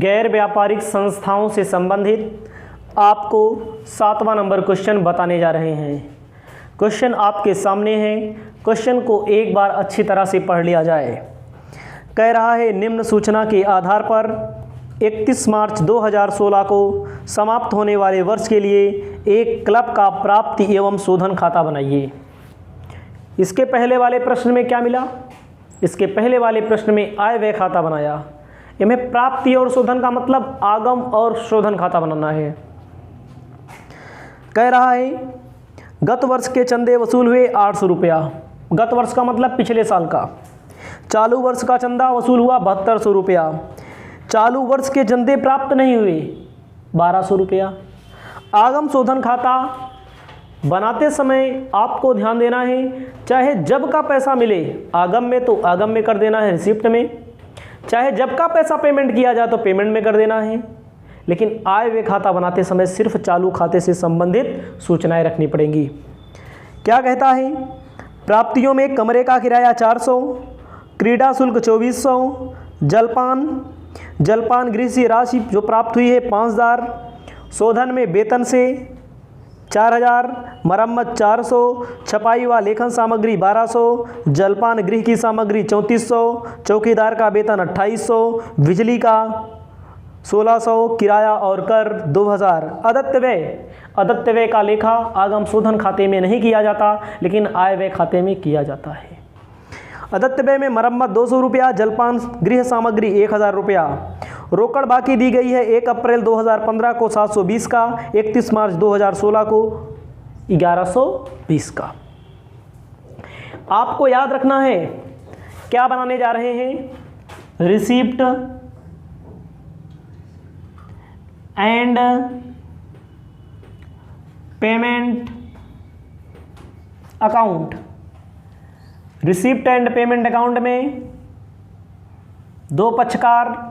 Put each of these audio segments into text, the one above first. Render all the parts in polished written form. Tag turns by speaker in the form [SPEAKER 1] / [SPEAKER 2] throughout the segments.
[SPEAKER 1] गैर व्यापारिक संस्थाओं से संबंधित आपको 7वां नंबर क्वेश्चन बताने जा रहे हैं। क्वेश्चन आपके सामने है। क्वेश्चन को एक बार अच्छी तरह से पढ़ लिया जाए। कह रहा है, निम्न सूचना के आधार पर 31 मार्च 2016 को समाप्त होने वाले वर्ष के लिए एक क्लब का प्राप्ति एवं शोधन खाता बनाइए। इसके पहले वाले प्रश्न में क्या मिला? इसके पहले वाले प्रश्न में आय व्यय खाता बनाया। इनमें प्राप्ति और शोधन का मतलब आगम और शोधन खाता बनाना है। कह रहा है, गत वर्ष के चंदे वसूल हुए 800 रुपया। गत वर्ष का मतलब पिछले साल का। चालू वर्ष का चंदा वसूल हुआ 7200 रुपया। चालू वर्ष के चंदे प्राप्त नहीं हुए 1200 रुपया। आगम शोधन खाता बनाते समय आपको ध्यान देना है, चाहे जब का पैसा मिले आगम में तो आगम में कर देना है, रिसिप्ट में। चाहे जब का पैसा पेमेंट किया जाए तो पेमेंट में कर देना है। लेकिन आय व्यय खाता बनाते समय सिर्फ चालू खाते से संबंधित सूचनाएं रखनी पड़ेंगी। क्या कहता है? प्राप्तियों में कमरे का किराया 400, क्रीड़ा शुल्क 2400, जलपान गृह से राशि जो प्राप्त हुई है 5000, शोधन में वेतन से 4000, मरम्मत 400, छपाई व लेखन सामग्री 1200, जलपान गृह की सामग्री 3400, चौकीदार का वेतन 2800, बिजली का 1600, किराया और कर 2000। अदत्त व्यय का लेखा आगम शोधन खाते में नहीं किया जाता, लेकिन आय व्यय खाते में किया जाता है। अदत्त व्यय में मरम्मत 200 रुपया, जलपान गृह सामग्री 1000 रुपया। रोकड़ बाकी दी गई है 1 अप्रैल 2015 को 720 का, 31 मार्च 2016 को 1120 का। आपको याद रखना है क्या बनाने जा रहे हैं? Receipt and payment account. Receipt and payment account में दो पक्षकार,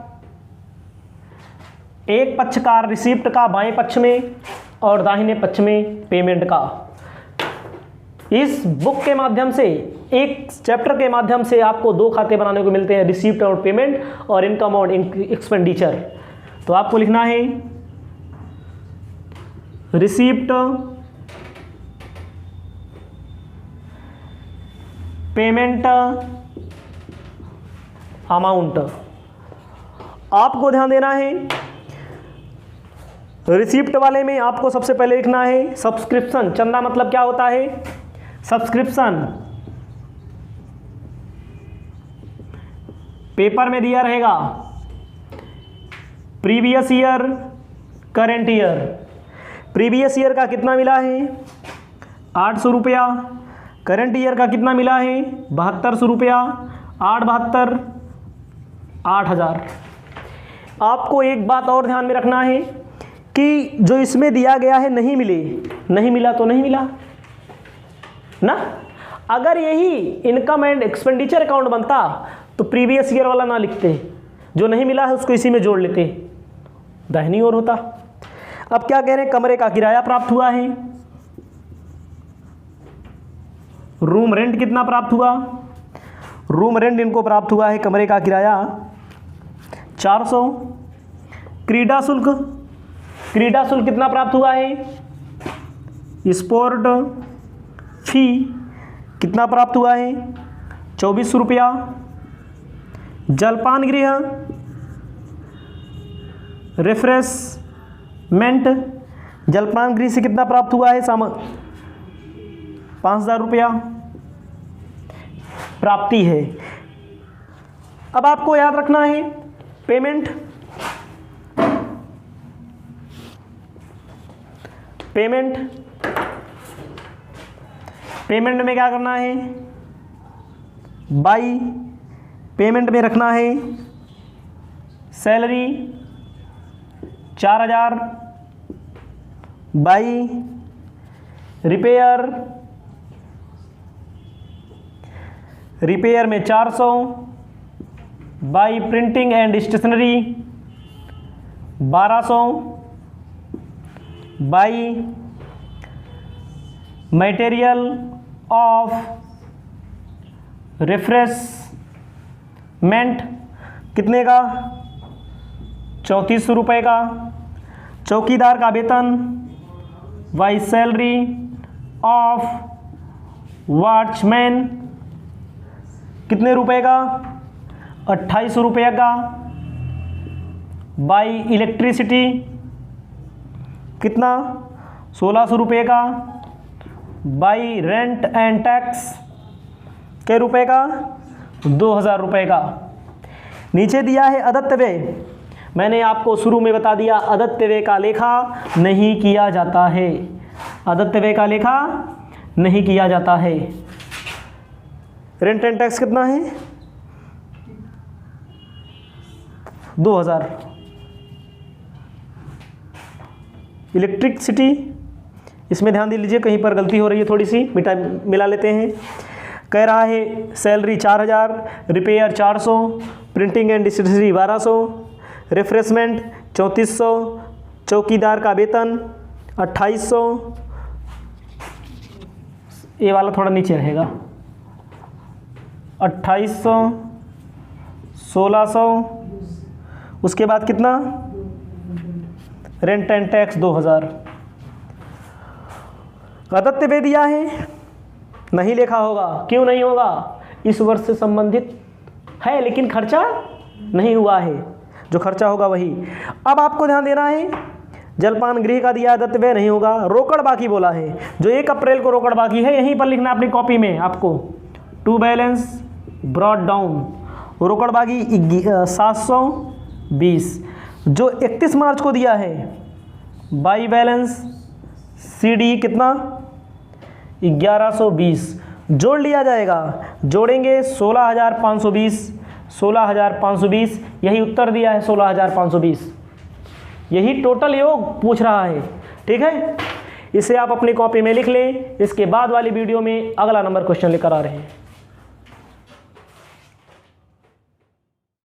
[SPEAKER 1] एक पक्षकार रिसीप्ट का बाएं पक्ष में और दाहिने पक्ष में पेमेंट का। इस बुक के माध्यम से, एक चैप्टर के माध्यम से आपको दो खाते बनाने को मिलते हैं, रिसीप्ट और पेमेंट और इनकम और एक्सपेंडिचर। तो आपको लिखना है रिसीप्ट, पेमेंट अमाउंट। आपको ध्यान देना है, रिसीप्ट वाले में आपको सबसे पहले लिखना है सब्सक्रिप्शन। चंदा मतलब क्या होता है? सब्सक्रिप्शन। पेपर में दिया रहेगा previous year, current year. Previous year का कितना मिला है? 800 रुपया। करंट ईयर का कितना मिला है? 7200 रुपया। 8 8000। आपको एक बात और ध्यान में रखना है कि जो इसमें दिया गया है नहीं मिला तो नहीं मिला ना। अगर यही इनकम एंड एक्सपेंडिचर अकाउंट बनता तो प्रीवियस ईयर वाला ना लिखते, जो नहीं मिला है उसको इसी में जोड़ लेते, दाहिनी ओर होता। अब क्या कह रहे हैं? कमरे का किराया प्राप्त हुआ है। रूम रेंट कितना प्राप्त हुआ? रूम रेंट इनको प्राप्त हुआ है कमरे का किराया 400। क्रीड़ा शुल्क कितना प्राप्त हुआ है? स्पोर्ट फी कितना प्राप्त हुआ है? 2400 रुपया। जलपान गृह रिफ्रेशमेंट, जलपान गृह से कितना प्राप्त हुआ है? 5000 रुपया प्राप्ति है। अब आपको याद रखना है पेमेंट में क्या करना है? बाई पेमेंट में रखना है सैलरी 4000, बाई रिपेयर में 400, by printing and stationery 1200, by material of refreshment कितने का? 3400 रुपये का। चौकीदार का वेतन बाई सैलरी ऑफ वॉचमैन कितने रुपए का? 2800 रुपये का। बाई इलेक्ट्रिसिटी कितना? 1600 रुपये का। बाई रेंट एंड टैक्स के रुपए का? 2000 रुपये का। नीचे दिया है अदत्त व्यय। मैंने आपको शुरू में बता दिया अदत्त व्यय का लेखा नहीं किया जाता है। अदत्त व्यय का लेखा नहीं किया जाता है। रेंट एंड टैक्स कितना है? 2000। इलेक्ट्रिसिटी, इसमें ध्यान दे लीजिए, कहीं पर गलती हो रही है, थोड़ी सी मिला लेते हैं। कह रहा है salary 4000, repair 400, printing and distribution 1200, refreshment 3400, चौकीदार का वेतन 2800, ये वाला थोड़ा नीचे रहेगा, 2800, 1600, उसके बाद कितना? Rent and tax 2000। अदत्त व्यय दिया है, नहीं लिखा होगा। क्यों नहीं होगा? इस वर्ष से संबंधित है लेकिन खर्चा नहीं हुआ है, जो खर्चा होगा वही। अब आपको ध्यान देना है, जलपान गृह का दिया अदत्त व्यय नहीं होगा। रोकड़ बाकी बोला है, जो 1 अप्रैल को रोकड़ बाकी है यहीं पर लिखना अपनी कॉपी में आपको। टू बैलेंस ब्रॉड डाउन, रोकड़ बाकी 720। जो 31 मार्च को दिया है बाई बैलेंस CD कितना? 1120 जोड़ लिया जाएगा। जोड़ेंगे 16520, 16520, यही उत्तर दिया है 16520। यही टोटल योग पूछ रहा है, ठीक है। इसे आप अपनी कॉपी में लिख लें। इसके बाद वाली वीडियो में अगला नंबर क्वेश्चन लेकर आ रहे हैं।